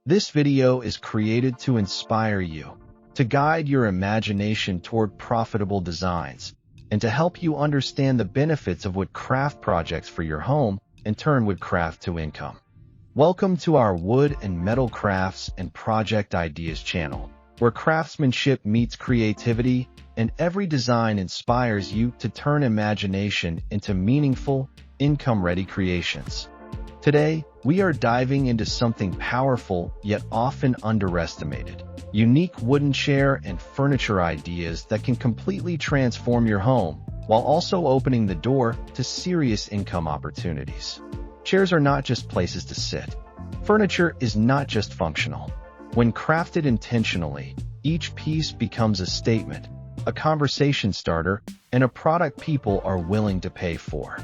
This video is created to inspire you, to guide your imagination toward profitable designs, and to help you understand the benefits of wood craft projects for your home and turn woodcraft to income. Welcome to our Wood and Metal Crafts and Project Ideas channel, where craftsmanship meets creativity and every design inspires you to turn imagination into meaningful, income-ready creations. Today, we are diving into something powerful yet often underestimated: unique wooden chair and furniture ideas that can completely transform your home while also opening the door to serious income opportunities. Chairs are not just places to sit. Furniture is not just functional. When crafted intentionally, each piece becomes a statement, a conversation starter, and a product people are willing to pay for.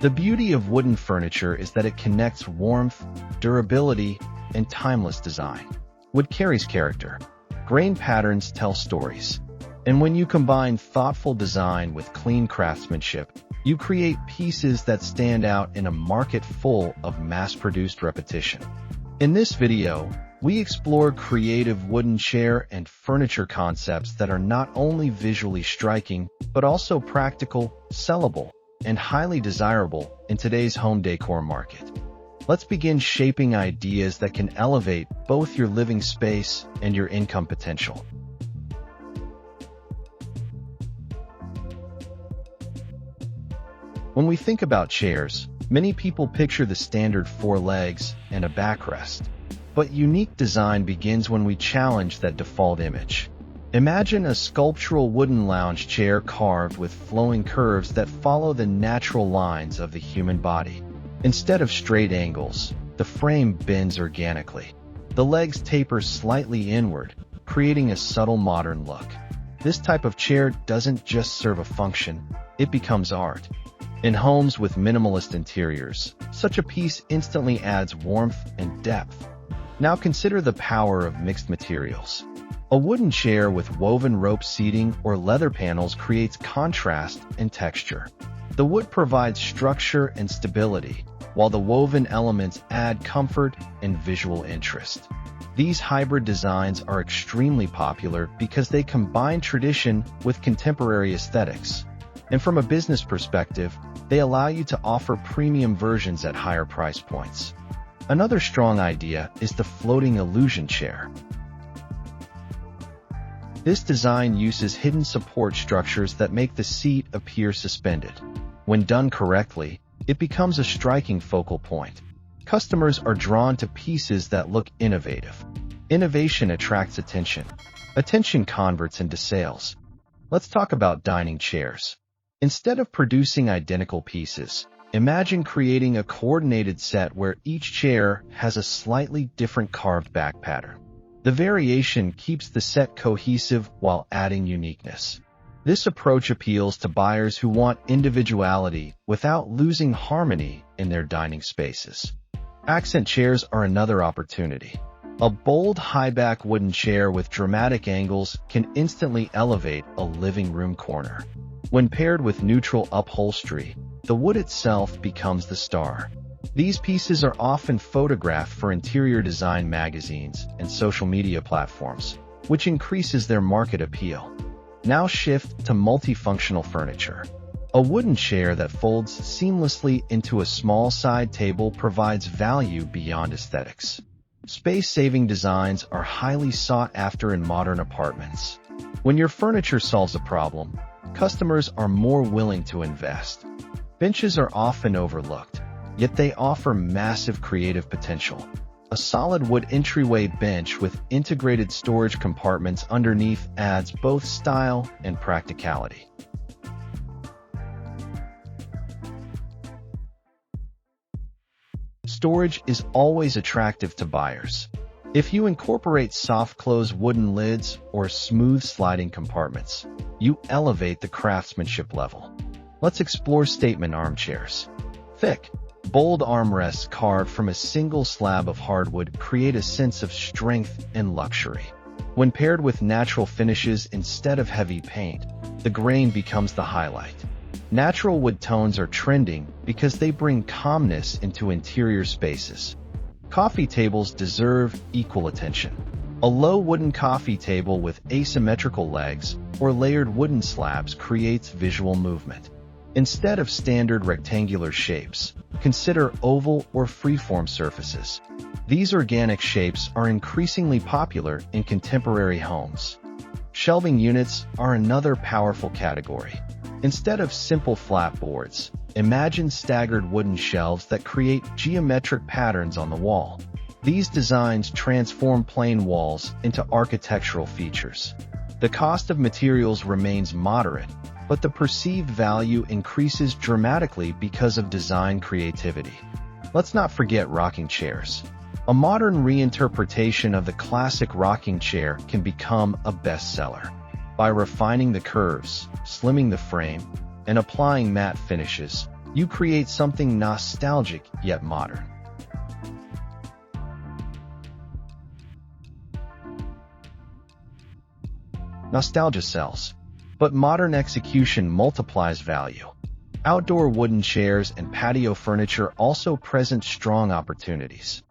The beauty of wooden furniture is that it connects warmth, durability, and timeless design. Wood carries character. Grain patterns tell stories. And when you combine thoughtful design with clean craftsmanship, you create pieces that stand out in a market full of mass-produced repetition. In this video, we explore creative wooden chair and furniture concepts that are not only visually striking, but also practical, sellable, and highly desirable in today's home decor market. Let's begin shaping ideas that can elevate both your living space and your income potential. When we think about chairs, many people picture the standard 4 legs and a backrest. But unique design begins when we challenge that default image. Imagine a sculptural wooden lounge chair carved with flowing curves that follow the natural lines of the human body. Instead of straight angles, the frame bends organically. The legs taper slightly inward, creating a subtle modern look. This type of chair doesn't just serve a function, it becomes art. In homes with minimalist interiors, such a piece instantly adds warmth and depth. Now consider the power of mixed materials. A wooden chair with woven rope seating or leather panels creates contrast and texture. The wood provides structure and stability, while the woven elements add comfort and visual interest. These hybrid designs are extremely popular because they combine tradition with contemporary aesthetics. And from a business perspective, they allow you to offer premium versions at higher price points. Another strong idea is the floating illusion chair. This design uses hidden support structures that make the seat appear suspended. When done correctly, it becomes a striking focal point. Customers are drawn to pieces that look innovative. Innovation attracts attention. Attention converts into sales. Let's talk about dining chairs. Instead of producing identical pieces, imagine creating a coordinated set where each chair has a slightly different carved back pattern. The variation keeps the set cohesive while adding uniqueness. This approach appeals to buyers who want individuality without losing harmony in their dining spaces. Accent chairs are another opportunity. A bold high-back wooden chair with dramatic angles can instantly elevate a living room corner. When paired with neutral upholstery, the wood itself becomes the star. These pieces are often photographed for interior design magazines and social media platforms, which increases their market appeal. Now shift to multifunctional furniture. A wooden chair that folds seamlessly into a small side table provides value beyond aesthetics. Space-saving designs are highly sought after in modern apartments. When your furniture solves a problem, customers are more willing to invest. Benches are often overlooked, yet they offer massive creative potential. A solid wood entryway bench with integrated storage compartments underneath adds both style and practicality. Storage is always attractive to buyers. If you incorporate soft-close wooden lids or smooth sliding compartments, you elevate the craftsmanship level. Let's explore statement armchairs. Thick, bold armrests carved from a single slab of hardwood create a sense of strength and luxury. When paired with natural finishes instead of heavy paint, the grain becomes the highlight. Natural wood tones are trending because they bring calmness into interior spaces. Coffee tables deserve equal attention. A low wooden coffee table with asymmetrical legs or layered wooden slabs creates visual movement. Instead of standard rectangular shapes, consider oval or freeform surfaces. These organic shapes are increasingly popular in contemporary homes. Shelving units are another powerful category. Instead of simple flat boards, imagine staggered wooden shelves that create geometric patterns on the wall. These designs transform plain walls into architectural features. The cost of materials remains moderate, but the perceived value increases dramatically because of design creativity. Let's not forget rocking chairs. A modern reinterpretation of the classic rocking chair can become a bestseller. By refining the curves, slimming the frame, and applying matte finishes, you create something nostalgic yet modern. Nostalgia sells, but modern execution multiplies value. Outdoor wooden chairs and patio furniture also present strong opportunities.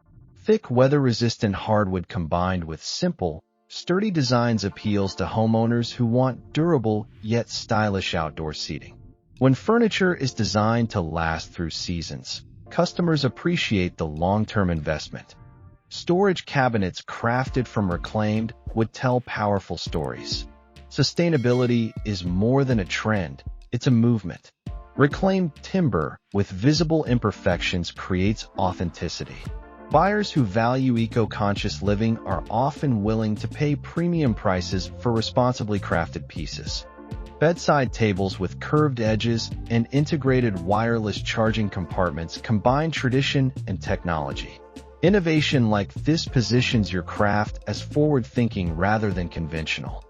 Thick, weather-resistant hardwood combined with simple, sturdy designs appeals to homeowners who want durable yet stylish outdoor seating. When furniture is designed to last through seasons, customers appreciate the long-term investment. Storage cabinets crafted from reclaimed wood tell powerful stories. Sustainability is more than a trend, it's a movement. Reclaimed timber with visible imperfections creates authenticity. Buyers who value eco-conscious living are often willing to pay premium prices for responsibly crafted pieces. Bedside tables with curved edges and integrated wireless charging compartments combine tradition and technology. Innovation like this positions your craft as forward-thinking rather than conventional.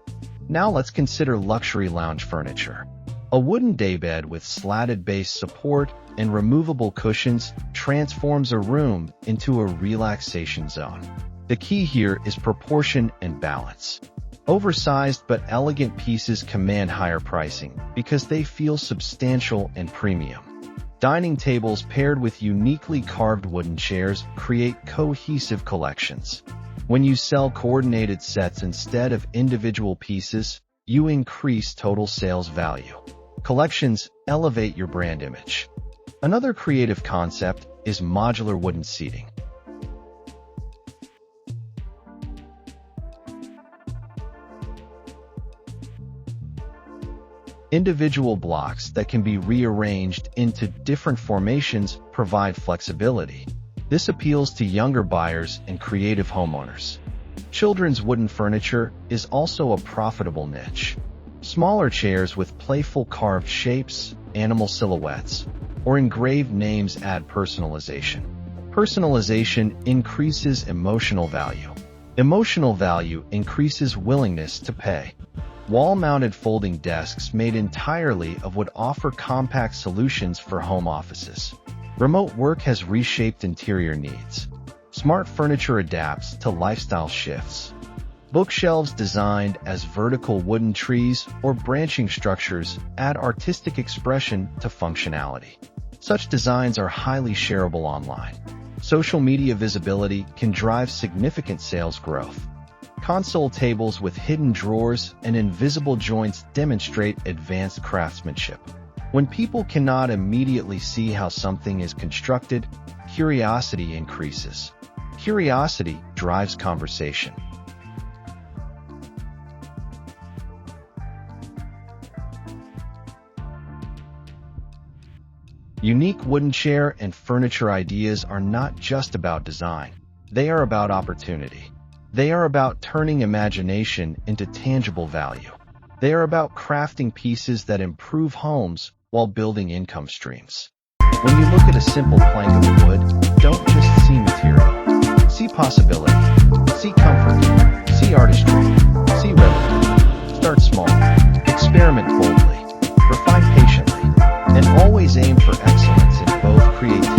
Now let's consider luxury lounge furniture. A wooden daybed with slatted base support and removable cushions transforms a room into a relaxation zone. The key here is proportion and balance. Oversized but elegant pieces command higher pricing because they feel substantial and premium. Dining tables paired with uniquely carved wooden chairs create cohesive collections. When you sell coordinated sets instead of individual pieces, you increase total sales value. Collections elevate your brand image. Another creative concept is modular wooden seating. Individual blocks that can be rearranged into different formations provide flexibility. This appeals to younger buyers and creative homeowners. Children's wooden furniture is also a profitable niche. Smaller chairs with playful carved shapes, animal silhouettes, or engraved names add personalization. Personalization increases emotional value. Emotional value increases willingness to pay. Wall-mounted folding desks made entirely of wood offer compact solutions for home offices. Remote work has reshaped interior needs. Smart furniture adapts to lifestyle shifts. Bookshelves designed as vertical wooden trees or branching structures add artistic expression to functionality. Such designs are highly shareable online. Social media visibility can drive significant sales growth. Console tables with hidden drawers and invisible joints demonstrate advanced craftsmanship. When people cannot immediately see how something is constructed, curiosity increases. Curiosity drives conversation. Unique wooden chair and furniture ideas are not just about design. They are about opportunity. They are about turning imagination into tangible value. They are about crafting pieces that improve homes while building income streams. When you look at a simple plank of wood, don't just see material. See possibility. See comfort. See artistry. See revenue. Start small. Experiment boldly. Refine patiently. And always aim for excellence in both creativity